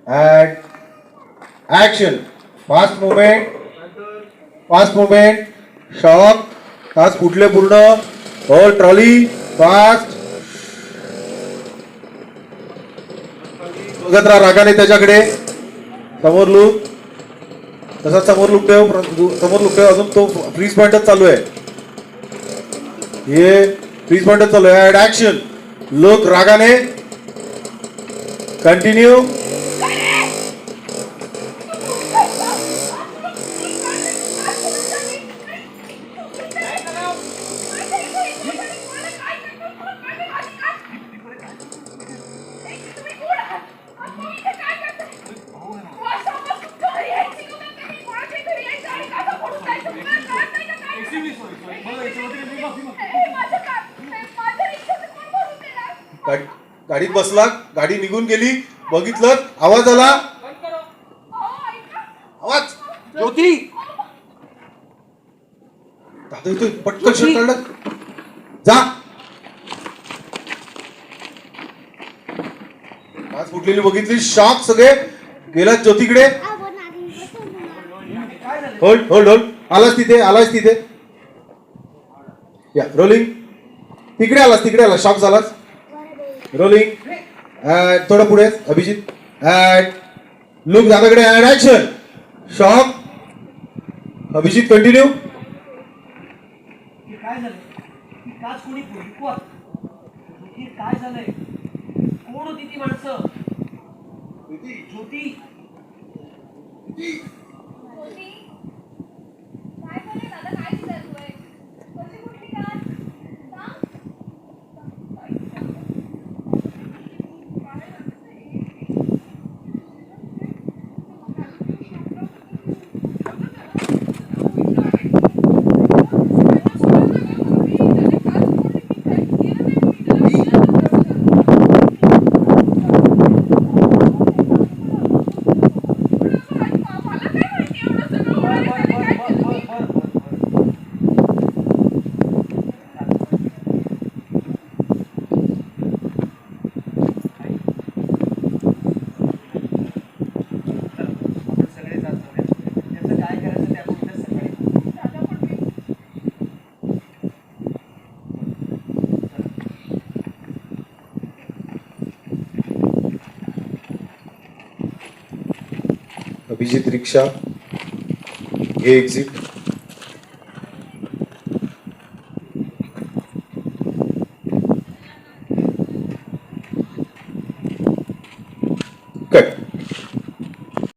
and action. Fast movement, shock, तास फुटले पूर्ण, होल ट्रॉली, फास्ट, बघत राहा रागाने त्याच्याकडे, समोर लुक, तसाच समोर लुक ठेव, अजून तो फ्रीज पॉइंटच चालू आहे, ये फ्रीज पॉइंटच चालू आहे, ऍड ऍक्शन, लुक रागाने, कंटिन्यू, गाडीत बसला, गाडी निघून गेली, बघितलं आवाज आला, आवाज ज्योती, दादा इथे पटकन शर्ट काढलं, जा, आज फुटलेली बघितली, शॉक सगळे गेला ज्योतीकडे, होल्ड होल्ड होल्ड, आलास तिथे या रोलिंग, तिकडे आलास, शॉक झालास, रोलिंग, थोडं पुढे अभिजित, लुक दादाकडे, and action, shock, Abhijit continue, काय झालंय, काच कोणी फोडली, काय झालंय, कोण होती ती माणसं, ज्योती, अभिजित रिक्षा, हे एक्झिट, कट.